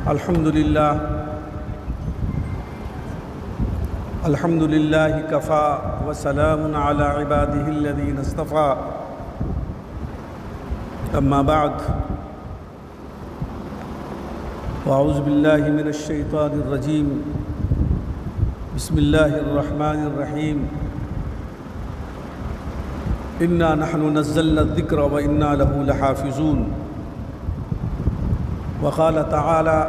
الحمد للہ کفا وسلام علی عباده الذین اصطفى اما بعد واعوذ باللہ من الشیطان الرجیم بسم اللہ الرحمن الرحیم انا نحن نزلنا الذکر وانا له لحافظون وقال تعالی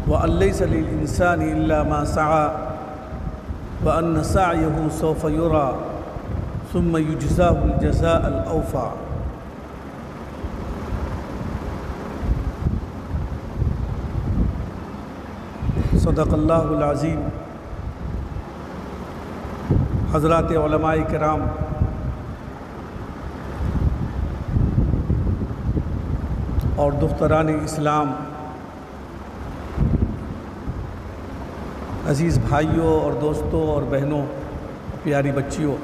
وَأَن لَيْسَ لِلْإِنسَانِ إِلَّا مَا سَعَى وَأَنَّ سَعْيَهُ سَوْفَ يُرَى ثُمَّ يُجْزَاهُ الْجَزَاءَ الْأَوْفَى۔ صدق اللہ العظیم۔ حضرات علماء کرام، اور دختران اسلام، عزیز بھائیوں اور دوستوں اور بہنوں، پیاری بچیوں،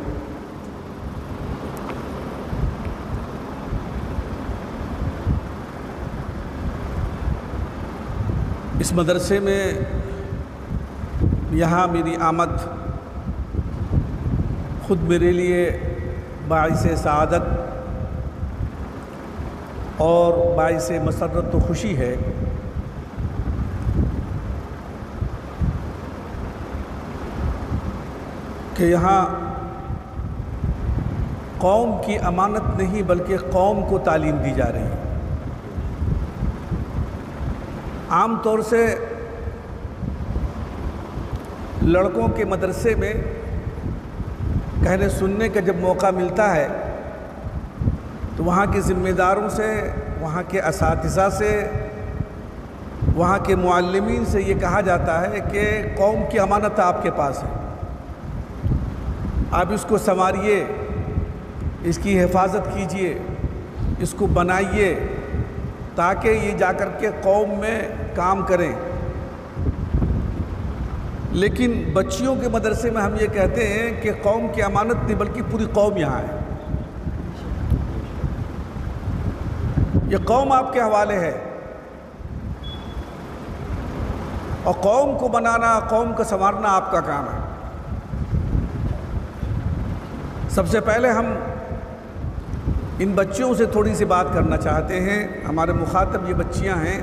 اس مدرسے میں یہاں میری آمد خود میرے لیے باعث سعادت اور باعث مسرت و خوشی ہے کہ یہاں قوم کی امانت نہیں بلکہ قوم کو تعلیم دی جا رہی ہے۔ عام طور سے لڑکوں کے مدرسے میں کہنے سننے کا جب موقع ملتا ہے تو وہاں کے ذمہ داروں سے، وہاں کے اساتذہ سے، وہاں کے معلمین سے یہ کہا جاتا ہے کہ قوم کی امانت آپ کے پاس ہے، آپ اس کو سنواریے، اس کی حفاظت کیجئے، اس کو بنائیے تاکہ یہ جا کر کے قوم میں کام کریں۔ لیکن بچیوں کے مدرسے میں ہم یہ کہتے ہیں کہ قوم کی امانت نہیں بلکہ پوری قوم یہاں ہے، یہ قوم آپ کے حوالے ہے، اور قوم کو بنانا، قوم کو سنوارنا آپ کا کام ہے۔ سب سے پہلے ہم ان بچیوں سے تھوڑی سی بات کرنا چاہتے ہیں۔ ہمارے مخاطب یہ بچیاں ہیں۔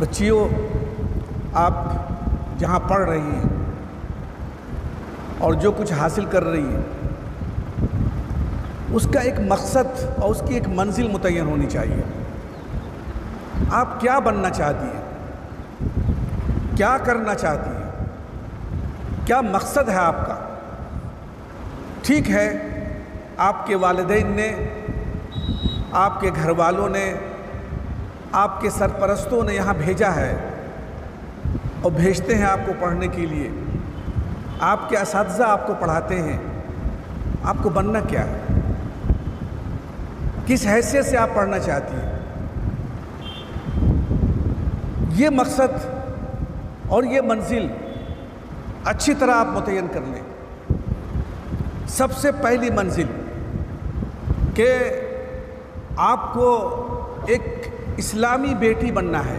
بچیوں، آپ جہاں پڑھ رہی ہیں اور جو کچھ حاصل کر رہی ہیں اس کا ایک مقصد اور اس کی ایک منزل متعین ہونی چاہیے۔ آپ کیا بننا چاہتی ہیں، کیا کرنا چاہتی ہیں، کیا مقصد ہے آپ کا؟ ٹھیک ہے، آپ کے والدین نے، آپ کے گھر والوں نے، آپ کے سرپرستوں نے یہاں بھیجا ہے اور بھیجتے ہیں آپ کو پڑھنے کے لیے، آپ کے اساتذہ آپ کو پڑھاتے ہیں۔ آپ کو بننا کیا ہے؟ کس حیثیت سے آپ پڑھنا چاہتی ہیں؟ یہ مقصد اور یہ منزل اچھی طرح آپ متعین کر لیں۔ سب سے پہلی منزل کہ آپ کو ایک اسلامی بیٹی بننا ہے،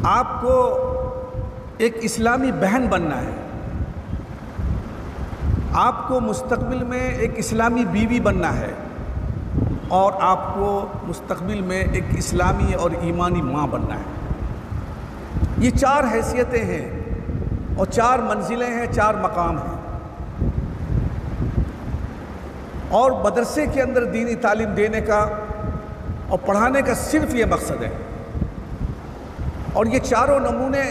آپ کو ایک اسلامی بہن بننا ہے، آپ کو مستقبل میں ایک اسلامی بیوی بننا ہے، اور آپ کو مستقبل میں ایک اسلامی اور ایمانی ماں بننا ہے۔ یہ چار حیثیتیں ہیں اور چار منزلیں ہیں، چار مقام ہیں، اور مدرسے کے اندر دینی تعلیم دینے کا اور پڑھانے کا صرف یہ مقصد ہے۔ اور یہ چاروں نمونے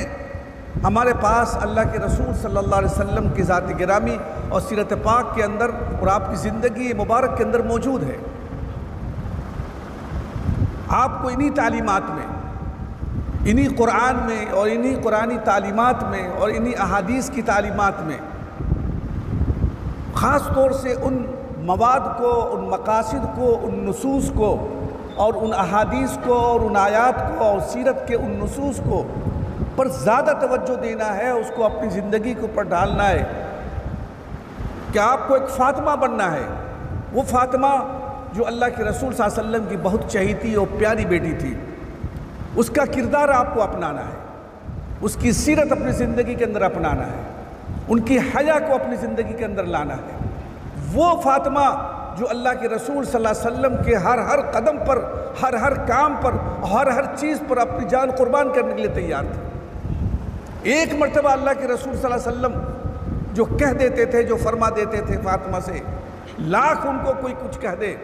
ہمارے پاس اللہ کے رسول صلی اللہ علیہ وسلم کی ذات گرامی اور سیرت پاک کے اندر اور آپ کی زندگی مبارک کے اندر موجود ہے۔ آپ کو انہی تعلیمات میں، انہی قرآن میں اور انہی قرآنی تعلیمات میں اور انہی احادیث کی تعلیمات میں خاص طور سے ان مواد کو، ان مقاصد کو، ان نصوص کو اور ان احادیث کو اور ان آیات کو اور سیرت کے ان نصوص کو پر زیادہ توجہ دینا ہے، اس کو اپنی زندگی کے اوپر ڈالنا ہے کہ آپ کو ایک فاطمہ بننا ہے۔ وہ فاطمہ جو اللہ کے رسول صلی اللہ علیہ وسلم کی بہت چہیتی اور پیاری بیٹی تھی، اس کا کردار آپ کو اپنانا ہے، اس کی سیرت اپنی زندگی کے اندر اپنانا ہے، ان کی حیا کو اپنی زندگی کے اندر لانا ہے۔ وہ فاطمہ جو اللہ کے رسول صلی اللہ علیہ وسلم کے ہر قدم پر، ہر کام پر، ہر چیز پر اپنی جان قربان کرنے کے لیے تیار تھے۔ ایک مرتبہ اللہ کے رسول صلی اللہ علیہ وسلم جو کہہ دیتے تھے، جو فرما دیتے تھے فاطمہ سے، لاکھ ان کو کوئی کچھ کہہ دے،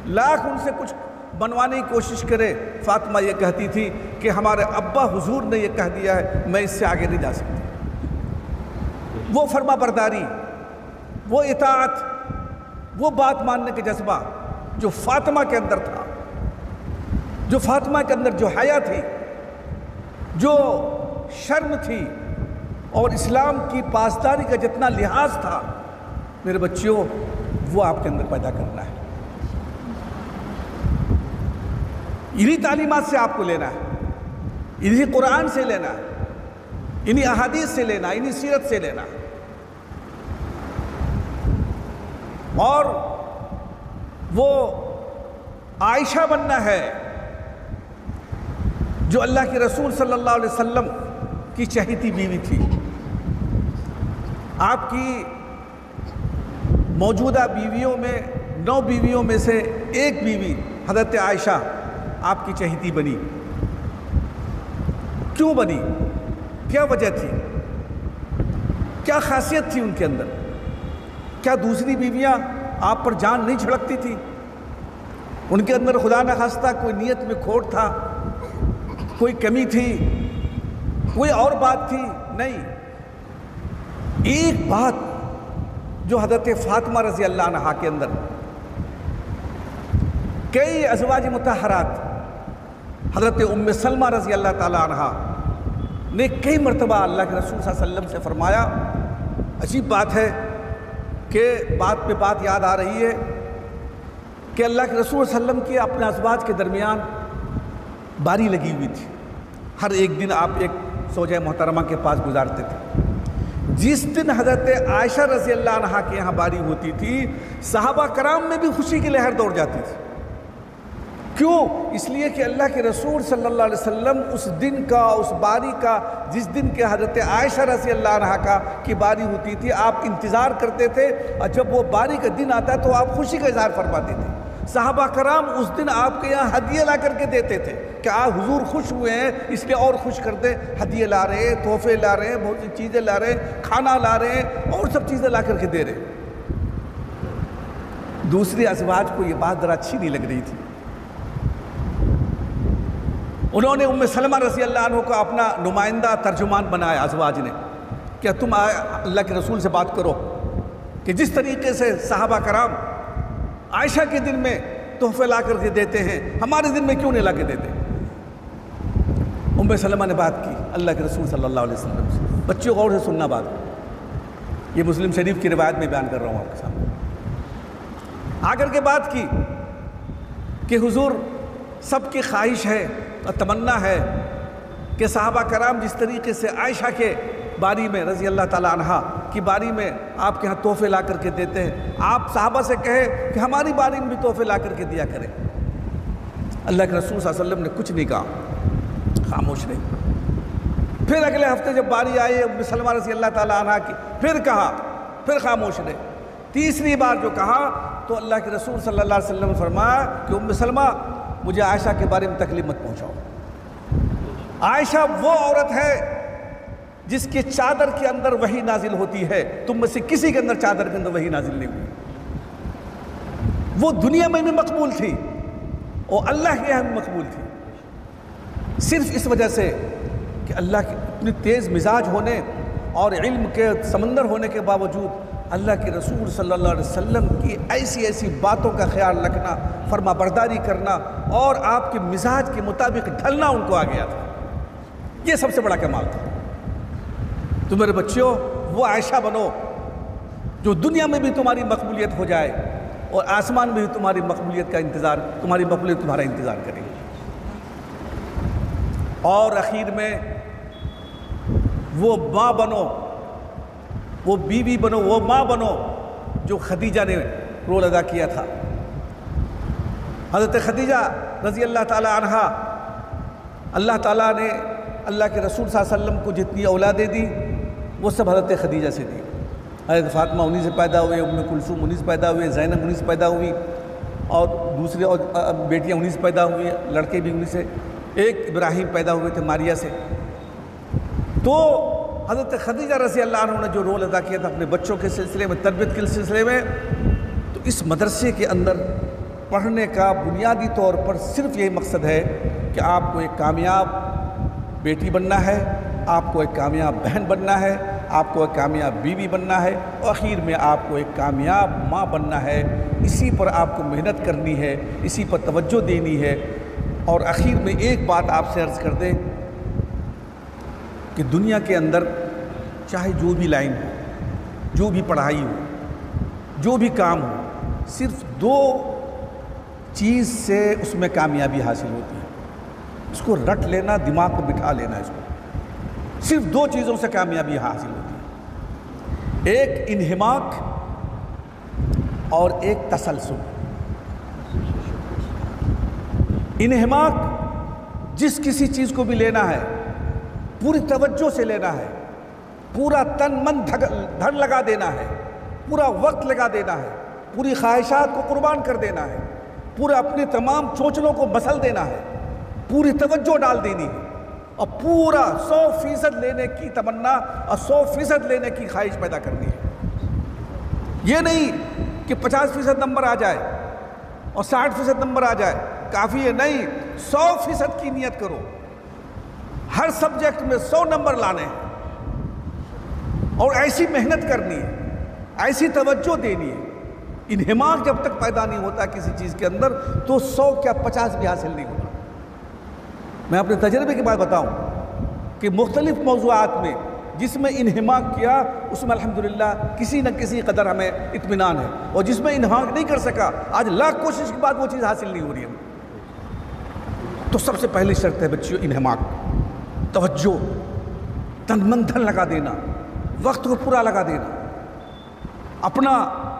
لاکھ ان سے کچھ بنوانے کی کوشش کرے، فاطمہ یہ کہتی تھی کہ ہمارے ابا حضور نے یہ کہہ دیا ہے، میں اس سے آگے نہیں جا سکتی۔ وہ فرما برداری، وہ اطاعت، وہ بات ماننے کے جذبہ جو فاطمہ کے اندر تھا، جو فاطمہ کے اندر جو حیا تھی، جو شرم تھی، اور اسلام کی پاسداری کا جتنا لحاظ تھا، میرے بچیوں، وہ آپ کے اندر پیدا کرنا ہے۔ انہی تعلیمات سے آپ کو لینا ہے، انہی قرآن سے لینا ہے، انہی احادیث سے لینا ہے، انہی سیرت سے لینا ہے۔ اور وہ عائشہ بننا ہے جو اللہ کے رسول صلی اللہ علیہ وسلم کی چہیتی بیوی تھی۔ آپ کی موجودہ بیویوں میں 9 بیویوں میں سے ایک بیوی حضرت عائشہ آپ کی چہیتی بنی۔ کیوں بنی؟ کیا وجہ تھی؟ کیا خاصیت تھی ان کے اندر؟ کیا دوسری بیویاں آپ پر جان نہیں چھڑکتی تھی؟ ان کے اندر خدا نخواستہ کوئی نیت میں کھوٹ تھا، کوئی کمی تھی، کوئی اور بات تھی؟ نہیں، ایک بات جو حضرت فاطمہ رضی اللہ عنہا کے اندر، کئی ازواج مطہرات، حضرت ام سلمہ رضی اللہ تعالیٰ عنہا نے کئی مرتبہ اللہ کے رسول صلی اللہ علیہ وسلم سے فرمایا، عجیب بات ہے کہ بات پہ بات یاد آ رہی ہے کہ اللہ کے رسول صلی اللہ علیہ وسلم کی اپنے ازواج کے درمیان باری لگی ہوئی تھی۔ ہر ایک دن آپ ایک زوجہ محترمہ کے پاس گزارتے تھے۔ جس دن حضرت عائشہ رضی اللہ عنہا کے یہاں باری ہوتی تھی، صحابہ کرام میں بھی خوشی کی لہر دوڑ جاتی تھی۔ کیوں؟ اس لیے کہ اللہ کے رسول صلی اللہ علیہ وسلم اس دن کا، اس باری کا، جس دن کے حضرت عائشہ رضی اللہ عنہا کی باری ہوتی تھی، آپ انتظار کرتے تھے، اور جب وہ باری کا دن آتا تو آپ خوشی کا اظہار فرماتے تھے۔ صحابہ کرام اس دن آپ کے یہاں ہدیے لا کر کے دیتے تھے کہ آپ حضور خوش ہوئے ہیں، اس لیے اور خوش کر دیں، ہدیے لا رہے ہیں، تحفے لا رہے ہیں، بہت سی چیزیں لا رہے ہیں، کھانا لا رہے ہیں، اور سب چیزیں لا کر کے دے رہے ہیں۔ دوسری ازواج کو یہ بات ذرا اچھی نہیں لگ رہی تھی۔ انہوں نے ام سلمہ رضی اللہ عنہ کو اپنا نمائندہ ترجمان بنایا ازواج نے، کہ تم اللہ کے رسول سے بات کرو کہ جس طریقے سے صحابہ کرام عائشہ کے دن میں تحفے لا کر کے دیتے ہیں، ہمارے دن میں کیوں نہیں لا کے دیتے؟ ام سلمہ نے بات کی اللہ کے رسول صلی اللہ علیہ وسلم سے۔ بچوں غور سے سننا بات، یہ مسلم شریف کی روایت میں بیان کر رہا ہوں آپ کے سامنے۔ آ کر کے بات کی کہ حضور، سب کی خواہش ہے اور تمنا ہے کہ صحابہ کرام جس طریقے سے عائشہ کے باری میں رضی اللہ تعالیٰ عنہا کی باری میں آپ کے ہاں تحفے لا کر کے دیتے ہیں، آپ صحابہ سے کہے کہ ہماری باری میں بھی تحفے لا کر کے دیا کریں۔ اللہ کے رسول صلی اللہ علیہ وسلم نے کچھ نہیں کہا، خاموش رہے۔ پھر اگلے ہفتے جب باری آئی ام سلمہ رضی اللہ تعالیٰ عنہا کی، پھر کہا، پھر خاموش رہے۔ تیسری بار جو کہا تو اللہ کے رسول صلی اللہ علیہ وسلم نے فرمایا کہ ام سلمہ، مجھے عائشہ کے بارے میں تکلیف مت پہنچاؤ۔ عائشہ وہ عورت ہے جس کے چادر کے اندر وحی نازل ہوتی ہے، تم میں سے کسی کے اندر چادر کے اندر وحی نازل نہیں ہوئی۔ وہ دنیا میں بھی مقبول تھی اور اللہ کے یہاں بھی مقبول تھی، صرف اس وجہ سے کہ اللہ کے اتنی تیز مزاج ہونے اور علم کے سمندر ہونے کے باوجود اللہ کے رسول صلی اللہ علیہ وسلم کی ایسی ایسی باتوں کا خیال رکھنا، فرما برداری کرنا اور آپ کے مزاج کے مطابق ڈھلنا ان کو آ گیا تھا۔ یہ سب سے بڑا کمال تھا۔ تو میرے بچوں، وہ عائشہ بنو جو دنیا میں بھی تمہاری مقبولیت ہو جائے اور آسمان میں بھی تمہاری مقبولیت کا انتظار، تمہاری مقبولیت تمہارا انتظار کرے گی۔ اور اخیر میں وہ ماں بنو، وہ بیوی بنو، وہ ماں بنو جو خدیجہ نے رول ادا کیا تھا۔ حضرت خدیجہ رضی اللہ تعالیٰ عنہا، اللہ تعالیٰ نے اللہ کے رسول صلی اللہ علیہ وسلم کو جتنی اولادیں دی وہ سب حضرت خدیجہ سے دی۔ حضرت فاطمہ انہی سے پیدا ہوئے، ام کلثوم انہی سے پیدا ہوئے، زینب انہی سے پیدا ہوئی، اور دوسری اور بیٹیاں انہی سے پیدا ہوئی، لڑکے بھی انہی سے، ایک ابراہیم پیدا ہوئے تھے ماریہ سے۔ تو حضرت خدیجہ رضی اللہ عنہ نے جو رول ادا کیا تھا اپنے بچوں کے سلسلے میں، تربیت کے سلسلے میں، تو اس مدرسے کے اندر پڑھنے کا بنیادی طور پر صرف یہی مقصد ہے کہ آپ کو ایک کامیاب بیٹی بننا ہے، آپ کو ایک کامیاب بہن بننا ہے، آپ کو ایک کامیاب بیوی بننا ہے، اور آخر میں آپ کو ایک کامیاب ماں بننا ہے۔ اسی پر آپ کو محنت کرنی ہے، اسی پر توجہ دینی ہے۔ اور آخر میں ایک بات آپ سے عرض کر دیں کہ دنیا کے اندر چاہے جو بھی لائن ہو، جو بھی پڑھائی ہو، جو بھی کام ہو، صرف دو چیز سے اس میں کامیابی حاصل ہوتی ہے۔ اس کو رٹ لینا، دماغ کو بٹھا لینا، اس کو صرف دو چیزوں سے کامیابی حاصل ہوتی ہے، ایک انہماک اور ایک تسلسل۔ انہماک جس کسی چیز کو بھی لینا ہے پوری توجہ سے لینا ہے، پورا تن من دھن لگا دینا ہے، پورا وقت لگا دینا ہے، پوری خواہشات کو قربان کر دینا ہے، پورا اپنے تمام چونچلوں کو مسل دینا ہے، پوری توجہ ڈال دینی ہے، اور پورا 100% لینے کی تمنا اور 100% لینے کی خواہش پیدا کرنی ہے۔ یہ نہیں کہ 50% نمبر آ جائے اور 60% نمبر آ جائے، کافی ہے نہیں، 100% کی نیت کرو، ہر سبجیکٹ میں 100 نمبر لانے ہیں، اور ایسی محنت کرنی ہے، ایسی توجہ دینی ہے۔ انہماک جب تک پیدا نہیں ہوتا کسی چیز کے اندر تو 100 کیا 50 بھی حاصل نہیں ہوتا۔ میں اپنے تجربے کی بات بتاؤں کہ مختلف موضوعات میں جس میں انہماک کیا اس میں الحمدللہ کسی نہ کسی قدر ہمیں اطمینان ہے، اور جس میں انہماک نہیں کر سکا آج لاکھ کوشش کے بعد وہ چیز حاصل نہیں ہو رہی ہے۔ تو سب سے پہلی شرط ہے بچیوں انہماک، توجہ، تن من دھن لگا دینا، وقت کو پورا لگا دینا،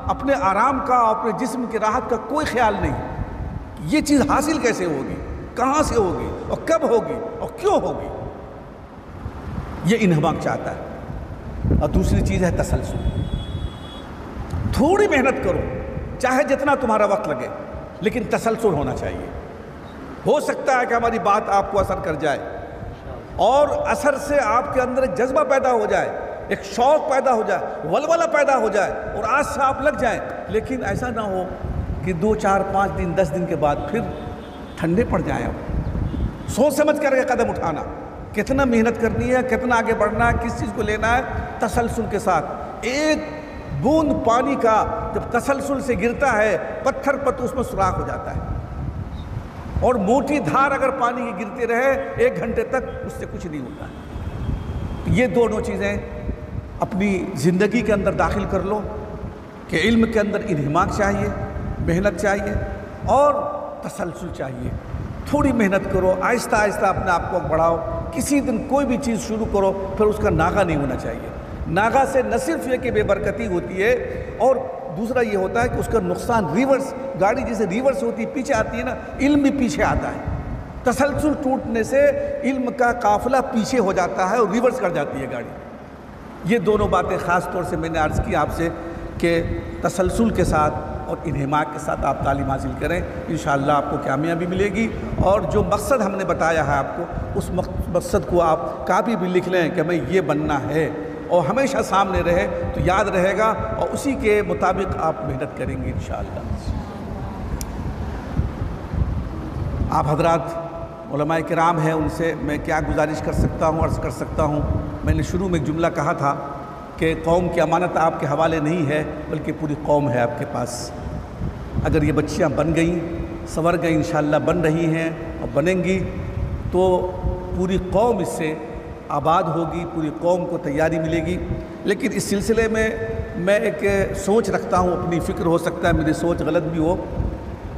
اپنے آرام کا، اپنے جسم کی راحت کا کوئی خیال نہیں۔ یہ چیز حاصل کیسے ہوگی، کہاں سے ہوگی، اور کب ہوگی، اور کیوں ہوگی، یہ انہماک چاہتا ہے۔ اور دوسری چیز ہے تسلسل۔ تھوڑی محنت کرو، چاہے جتنا تمہارا وقت لگے، لیکن تسلسل ہونا چاہیے۔ ہو سکتا ہے کہ ہماری بات آپ کو اثر کر جائے، اور اثر سے آپ کے اندر ایک جذبہ پیدا ہو جائے، ایک شوق پیدا ہو جائے، ولولہ پیدا ہو جائے، اور آج سے آپ لگ جائیں، لیکن ایسا نہ ہو کہ 2 4 5 دن 10 دن کے بعد پھر ٹھنڈے پڑ جائیں۔ آپ سوچ سمجھ کر کے قدم اٹھانا، کتنا محنت کرنی ہے، کتنا آگے بڑھنا ہے، کس چیز کو لینا ہے، تسلسل کے ساتھ۔ ایک بوند پانی کا جب تسلسل سے گرتا ہے پتھر پر تو اس میں سوراخ ہو جاتا ہے، اور موٹی دھار اگر پانی کی گرتے رہے 1 گھنٹے تک اس سے کچھ نہیں ہوتا ہے۔ یہ دونوں چیزیں اپنی زندگی کے اندر داخل کر لو کہ علم کے اندر انہماک چاہیے، محنت چاہیے، اور تسلسل چاہیے۔ تھوڑی محنت کرو، آہستہ آہستہ اپنے آپ کو بڑھاؤ۔ کسی دن کوئی بھی چیز شروع کرو پھر اس کا ناغہ نہیں ہونا چاہیے۔ ناغہ سے نہ صرف یہ کہ بے برکتی ہوتی ہے، اور دوسرا یہ ہوتا ہے کہ اس کا نقصان ریورس، گاڑی جیسے ریورس ہوتی ہے، پیچھے آتی ہے نا، علم بھی پیچھے آتا ہے۔ تسلسل ٹوٹنے سے علم کا قافلہ پیچھے ہو جاتا ہے اور ریورس کر جاتی ہے گاڑی۔ یہ دونوں باتیں خاص طور سے میں نے عرض کی آپ سے کہ تسلسل کے ساتھ اور انہماک کے ساتھ آپ تعلیم حاصل کریں، انشاءاللہ آپ کو کامیابی ملے گی۔ اور جو مقصد ہم نے بتایا ہے آپ کو، اس مقصد کو آپ کاپی بھی لکھ لیں کہ ہمیں یہ بننا ہے، اور ہمیشہ سامنے رہے تو یاد رہے گا، اور اسی کے مطابق آپ محنت کریں گے انشاءاللہ۔ آپ حضرات علماء کرام ہیں، ان سے میں کیا گزارش کر سکتا ہوں، عرض کر سکتا ہوں۔ میں نے شروع میں ایک جملہ کہا تھا کہ قوم کی امانت آپ کے حوالے نہیں ہے بلکہ پوری قوم ہے آپ کے پاس۔ اگر یہ بچیاں بن گئیں، سنور گئیں، انشاءاللہ بن رہی ہیں اور بنیں گی، تو پوری قوم اس سے آباد ہوگی، پوری قوم کو تیاری ملے گی۔ لیکن اس سلسلے میں ایک سوچ رکھتا ہوں، اپنی فکر، ہو سکتا ہے میری سوچ غلط بھی ہو،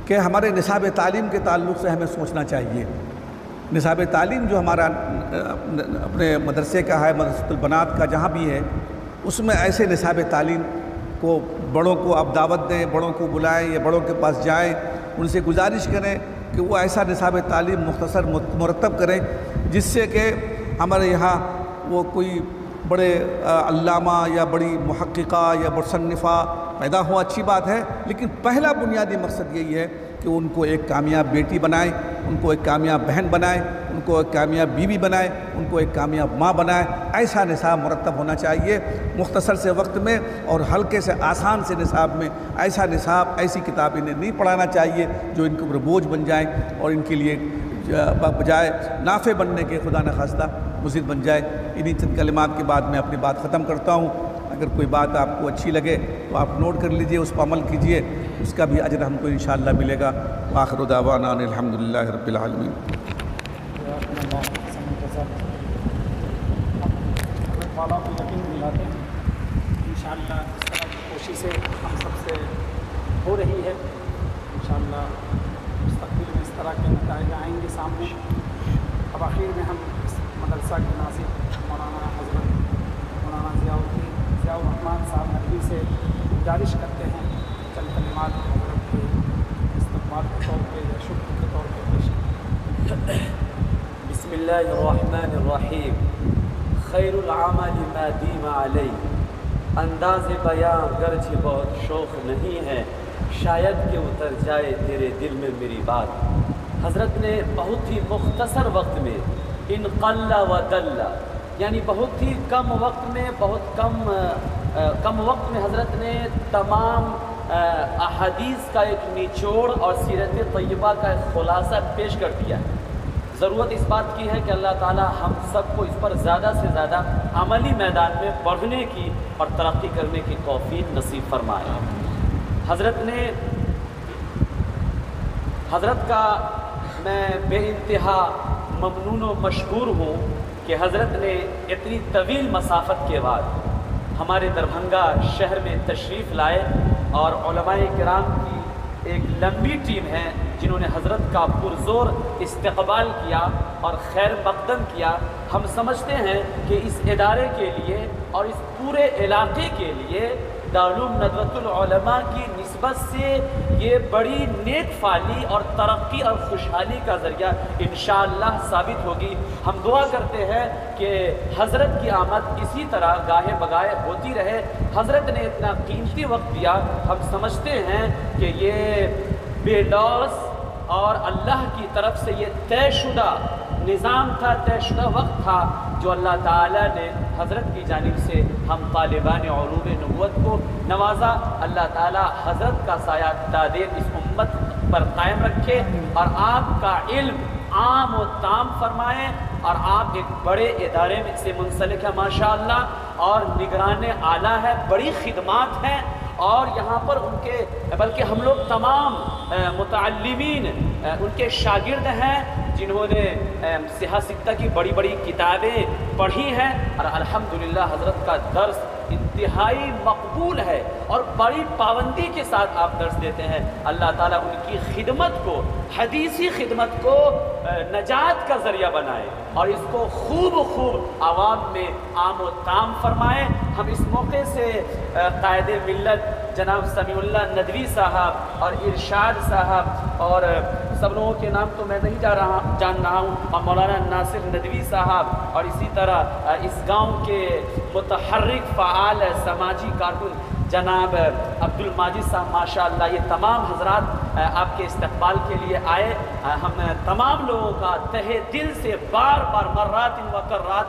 کہ ہمارے نصاب تعلیم کے تعلق سے ہمیں سوچنا چاہیے۔ نصاب تعلیم جو ہمارا اپنے مدرسے کا ہے، مدرسۃ البنات کا جہاں بھی ہے، اس میں ایسے نصاب تعلیم کو بڑوں کو آپ دعوت دیں، بڑوں کو بلائیں یا بڑوں کے پاس جائیں ان سے گزارش کریں کہ وہ ایسا نصاب تعلیم مختصر مرتب کریں جس سے کہ ہمارے یہاں وہ کوئی بڑے علامہ یا بڑی محققہ یا مصنفہ پیدا ہو، اچھی بات ہے، لیکن پہلا بنیادی مقصد یہی ہے کہ ان کو ایک کامیاب بیٹی بنائیں، ان کو ایک کامیاب بہن بنائیں، ان کو ایک کامیاب بیوی بنائیں، ان کو ایک کامیاب ماں بنائیں۔ ایسا نصاب مرتب ہونا چاہیے مختصر سے وقت میں اور ہلکے سے آسان سے نصاب میں۔ ایسا نصاب، ایسی کتاب انہیں نہیں پڑھانا چاہیے جو ان کے اوپر بوجھ بن جائیں اور ان کے لیے بجائے نافع بننے کے خدا نخواستہ مضر بن جائے۔ انہی چند کلمات کے بعد میں اپنی بات ختم کرتا ہوں۔ اگر کوئی بات آپ کو اچھی لگے تو آپ نوٹ کر لیجئے، اس پر عمل کیجئے، اس کا بھی اجر ہم کو انشاءاللہ ملے گا۔ وآخر دعوانا ان الحمدللہ رب العالمین۔ والا کو یقین دلاتے ہیں انشاءاللہ اس طرح کی کوششیں ہم سب سے ہو رہی ہے، انشاءاللہ مستقبل میں اس طرح کے نتائج آئیں گے سامنے۔ اب آخر میں ہم اس مدرسہ کے ناظر مولانا حضرت مولانا ضیاء الرحمن صاحب ندوی سے گزارش کرتے ہیں چند کلمات حضرت کے استقبال کے طور پہ یا شکر کے طور پہ پیش۔ بسم اللہ الرحمن الرحیم۔ خیر العمل ما دیم علی، انداز بیان گرچہ بہت شوق نہیں ہے، شاید کہ اتر جائے تیرے دل میں میری بات۔ حضرت نے بہت ہی مختصر وقت میں ان قل و دل، یعنی بہت ہی کم وقت میں کم وقت میں حضرت نے تمام احادیث کا ایک نچوڑ اور سیرت طیبہ کا ایک خلاصہ پیش کر دیا ہے۔ ضرورت اس بات کی ہے کہ اللہ تعالی ہم سب کو اس پر زیادہ سے زیادہ عملی میدان میں بڑھنے کی اور ترقی کرنے کی توفیق نصیب فرمائے۔ حضرت کا میں بے انتہا ممنون و مشکور ہوں کہ حضرت نے اتنی طویل مسافت کے بعد ہمارے دربھنگہ شہر میں تشریف لائے، اور علماء کرام کی ایک لمبی ٹیم ہے جنہوں نے حضرت کا پرزور استقبال کیا اور خیر مقدم کیا۔ ہم سمجھتے ہیں کہ اس ادارے کے لیے اور اس پورے علاقے کے لیے دارالعلوم ندوۃ العلماء کی نسبت سے یہ بڑی نیک فعلی اور ترقی اور خوشحالی کا ذریعہ انشاءاللہ ثابت ہوگی۔ ہم دعا کرتے ہیں کہ حضرت کی آمد اسی طرح گاہے بگاہے ہوتی رہے۔ حضرت نے اتنا قیمتی وقت دیا، ہم سمجھتے ہیں کہ یہ بے لوث اور اللہ کی طرف سے یہ طے شدہ نظام تھا، طے شدہ وقت تھا جو اللہ تعالیٰ نے حضرت کی جانب سے ہم طالبان علوم نبوت کو نوازا۔ اللہ تعالیٰ حضرت کا سایہ دادیر اس امت پر قائم رکھے اور آپ کا علم عام و تام فرمائیں، اور آپ ایک بڑے ادارے میں سے منسلک ہے ماشاءاللہ، اور نگران اعلیٰ ہے، بڑی خدمات ہیں، اور یہاں پر ان کے بلکہ ہم لوگ تمام متعلمین ان کے شاگرد ہیں جنہوں نے صحہ ستہ کی بڑی بڑی کتابیں پڑھی ہیں، اور الحمدللہ حضرت کا درس انتہائی مقبول ہے اور بڑی پابندی کے ساتھ آپ درس دیتے ہیں۔ اللہ تعالیٰ ان کی خدمت کو، حدیثی خدمت کو نجات کا ذریعہ بنائے اور اس کو خوب عوام میں عام و تام فرمائے۔ ہم اس موقع سے قائد ملت جناب سمیع اللہ ندوی صاحب اور ارشاد صاحب اور سب لوگوں کے نام تو میں نہیں جان رہا ہوں، اور مولانا ناصر ندوی صاحب، اور اسی طرح اس گاؤں کے متحرک فعال سماجی کارکن جناب عبد الماجد صاحب، ماشاءاللہ یہ تمام حضرات آپ کے استقبال کے لیے آئے۔ ہم تمام لوگوں کا تہہ دل سے بار بار مرات و کرات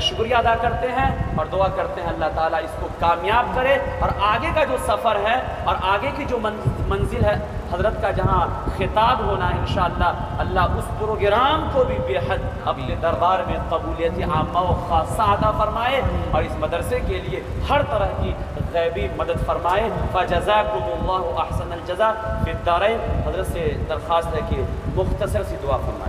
شکریہ ادا کرتے ہیں اور دعا کرتے ہیں اللہ تعالیٰ اس کو کامیاب کرے، اور آگے کا جو سفر ہے اور آگے کی جو منزل ہے حضرت کا جہاں خطاب ہونا ہے انشاءاللہ، اللہ اس پروگرام کو بھی بے حد اپنے دربار میں قبولیت عامہ و خاصہ عطا فرمائے، اور اس مدرسے کے لیے ہر طرح کی غیبی مدد فرمائے۔ فجزاکم اللہ احسن الجزا فی الدارین۔ حضرت سے درخواست ہے کہ مختصر سی دعا فرمائے۔